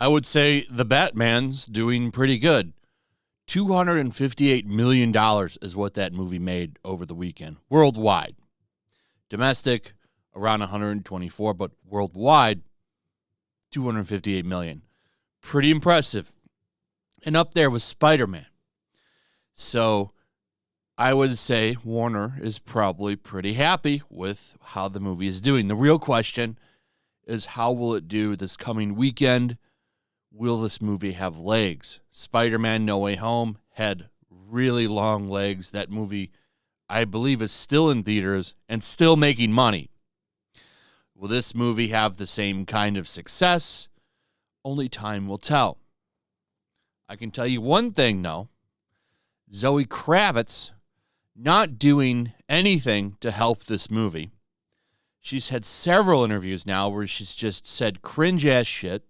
I would say the Batman's doing pretty good. $258 million is what that movie made over the weekend, worldwide. Domestic, around 124, but worldwide, 258 million. Pretty impressive. And up there was Spider-Man. So I would say Warner is probably pretty happy with how the movie is doing. The real question is, how will it do this coming weekend? Will this movie have legs? Spider-Man No Way Home had really long legs. That movie, I believe, is still in theaters and still making money. Will this movie have the same kind of success? Only time will tell. I can tell you one thing, though. Zoë Kravitz not doing anything to help this movie. She's had several interviews now where she's just said cringe-ass shit.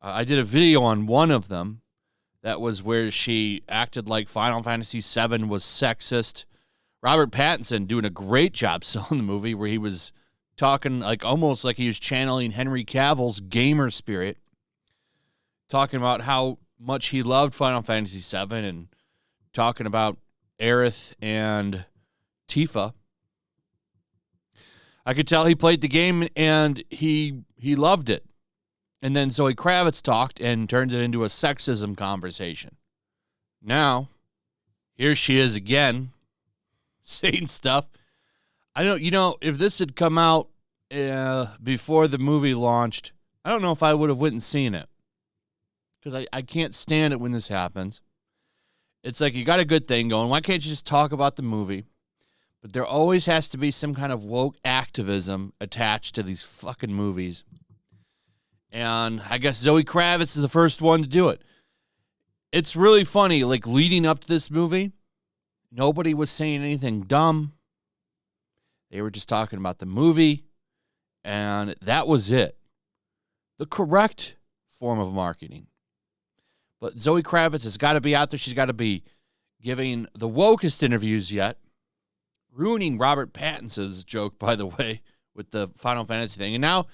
I did a video on one of them that was where she acted like Final Fantasy VII was sexist. Robert Pattinson doing a great job selling the movie, where he was talking like almost like he was channeling Henry Cavill's gamer spirit, talking about how much he loved Final Fantasy VII and talking about Aerith and Tifa. I could tell he played the game and he loved it. And then Zoë Kravitz talked and turned it into a sexism conversation. Now, here she is again, saying stuff. I don't, if this had come out before the movie launched, I don't know if I would have went and seen it. Because I can't stand it when this happens. It's like, you got a good thing going. Why can't you just talk about the movie? But there always has to be some kind of woke activism attached to these fucking movies. And I guess Zoë Kravitz is the first one to do it. It's really funny, like leading up to this movie, nobody was saying anything dumb. They were just talking about the movie, and that was it. The correct form of marketing. But Zoë Kravitz has got to be out there. She's got to be giving the wokest interviews yet. Ruining Robert Pattinson's joke, by the way, with the Final Fantasy thing. And now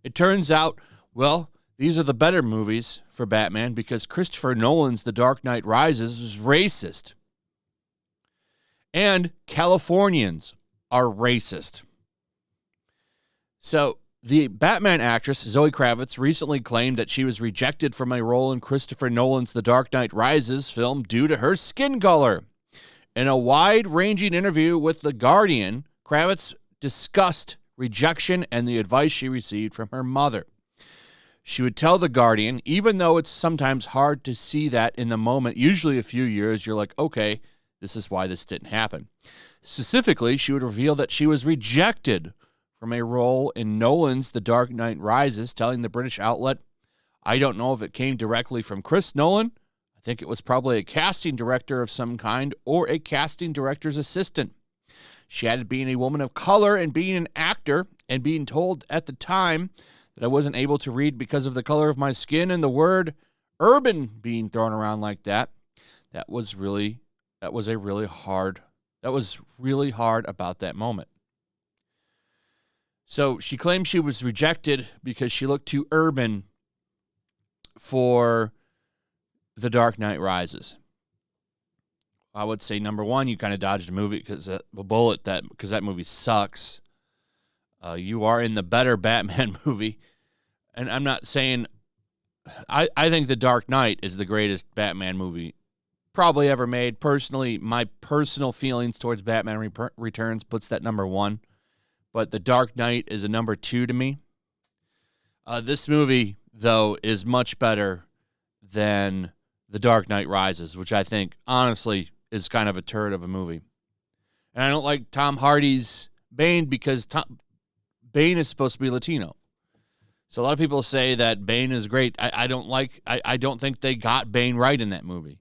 it turns out, well, these are the better movies for Batman because Christopher Nolan's The Dark Knight Rises was racist. And Californians are racist. So the Batman actress, Zoë Kravitz, recently claimed that she was rejected from a role in Christopher Nolan's The Dark Knight Rises film due to her skin color. In a wide-ranging interview with The Guardian, Kravitz discussed rejection and the advice she received from her mother. She would tell The Guardian, even though it's sometimes hard to see that in the moment, usually a few years, you're like, okay, this is why this didn't happen. Specifically, she would reveal that she was rejected from a role in Nolan's The Dark Knight Rises, telling the British outlet, I don't know if it came directly from Chris Nolan. I think it was probably a casting director of some kind or a casting director's assistant. She added being a woman of color and being an actor and being told at the time that I wasn't able to read because of the color of my skin and the word urban being thrown around like that. That was really hard about that moment. So she claimed she was rejected because she looked too urban for The Dark Knight Rises. I would say, number one, you kind of dodged a movie because that movie sucks. You are in the better Batman movie. And I'm not saying, I think The Dark Knight is the greatest Batman movie probably ever made. Personally, my personal feelings towards Batman Returns puts that number one. But The Dark Knight is a number two to me. This movie, though, is much better than The Dark Knight Rises, which I think, honestly, is kind of a turd of a movie. And I don't like Tom Hardy's Bane because Bane is supposed to be Latino. So a lot of people say that Bane is great. I don't think they got Bane right in that movie.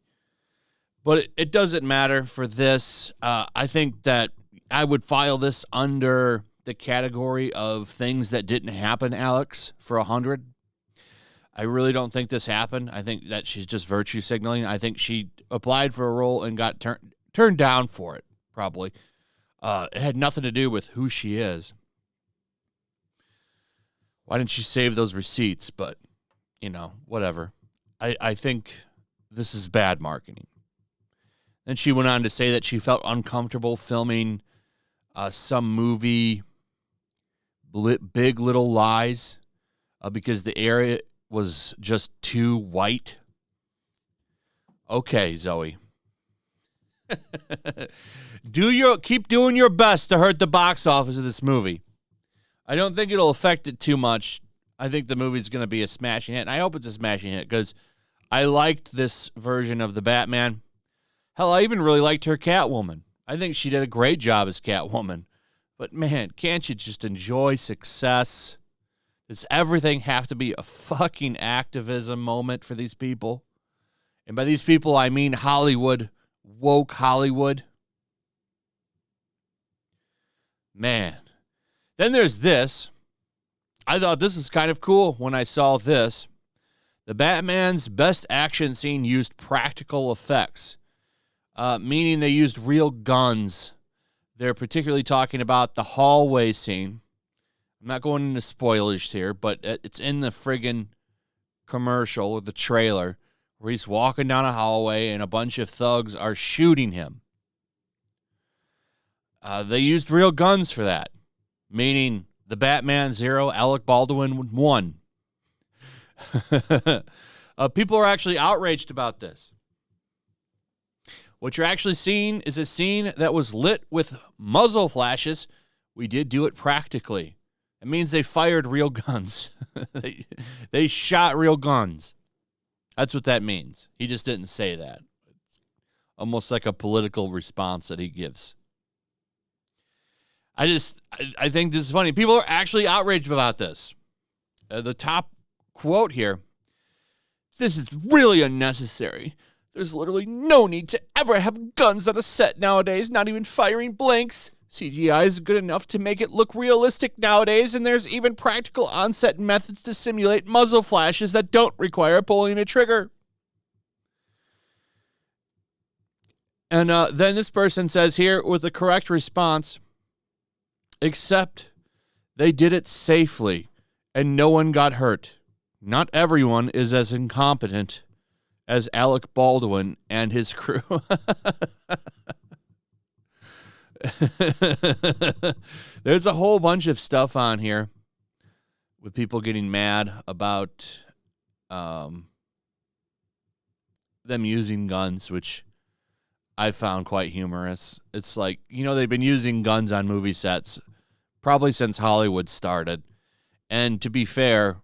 But it doesn't matter for this. I think that I would file this under the category of things that didn't happen, Alex, for 100. I really don't think this happened. I think that she's just virtue signaling. I think she applied for a role and got turned down for it, probably. It had nothing to do with who she is. Why didn't she save those receipts? But, whatever. I think this is bad marketing. Then she went on to say that she felt uncomfortable filming some movie, Big Little Lies, because the area was just too white. Okay, Zoe. Keep doing your best to hurt the box office of this movie. I don't think it'll affect it too much. I think the movie's going to be a smashing hit, and I hope it's a smashing hit because I liked this version of the Batman. Hell, I even really liked her Catwoman. I think she did a great job as Catwoman. But, man, can't you just enjoy success? Does everything have to be a fucking activism moment for these people? And by these people, I mean Hollywood, woke Hollywood. Man. Then there's this. I thought this was kind of cool when I saw this. The Batman's best action scene used practical effects, meaning they used real guns. They're particularly talking about the hallway scene. I'm not going into spoilers here, but it's in the friggin' commercial or the trailer where he's walking down a hallway and a bunch of thugs are shooting him. They used real guns for that, meaning the Batman 0, Alec Baldwin 1. People are actually outraged about this. What you're actually seeing is a scene that was lit with muzzle flashes. We did do it practically. It means they fired real guns. They shot real guns. That's what that means. He just didn't say that. It's almost like a political response that he gives. I think this is funny. People are actually outraged about this. The top quote here: "This is really unnecessary. There's literally no need to ever have guns on a set nowadays, not even firing blanks. CGI is good enough to make it look realistic nowadays, and there's even practical on-set methods to simulate muzzle flashes that don't require pulling a trigger." And then this person says here with the correct response, "Except they did it safely, and no one got hurt. Not everyone is as incompetent as Alec Baldwin and his crew." There's a whole bunch of stuff on here with people getting mad about them using guns, which I found quite humorous. It's like, they've been using guns on movie sets probably since Hollywood started. And to be fair,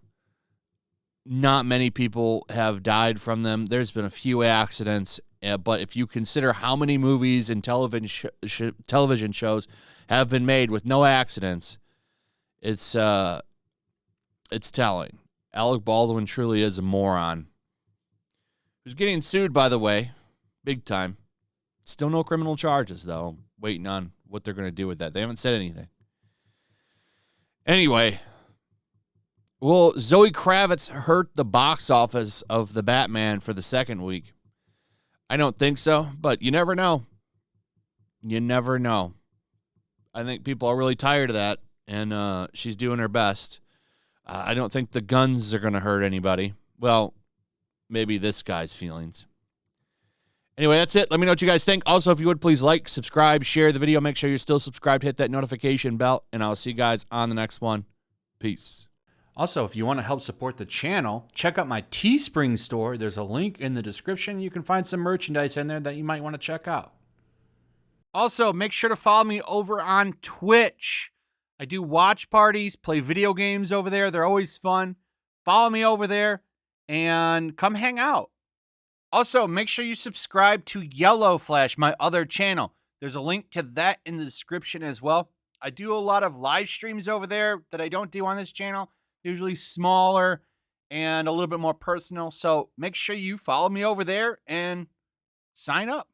not many people have died from them. There's been a few accidents, but if you consider how many movies and television shows have been made with no accidents, it's telling. Alec Baldwin truly is a moron. Who's getting sued, by the way, big time. Still no criminal charges, though. Waiting on what they're going to do with that. They haven't said anything. Anyway, will Zoë Kravitz hurt the box office of The Batman for the second week? I don't think so, but you never know. You never know. I think people are really tired of that, and she's doing her best. I don't think the guns are going to hurt anybody. Well, maybe this guy's feelings. Anyway, that's it. Let me know what you guys think. Also, if you would, please like, subscribe, share the video. Make sure you're still subscribed. Hit that notification bell, and I'll see you guys on the next one. Peace. Also, if you want to help support the channel, check out my Teespring store. There's a link in the description. You can find some merchandise in there that you might want to check out. Also, make sure to follow me over on Twitch. I do watch parties, play video games over there. They're always fun. Follow me over there and come hang out. Also, make sure you subscribe to YellowFlash, my other channel. There's a link to that in the description as well. I do a lot of live streams over there that I don't do on this channel. Usually smaller and a little bit more personal. So make sure you follow me over there and sign up.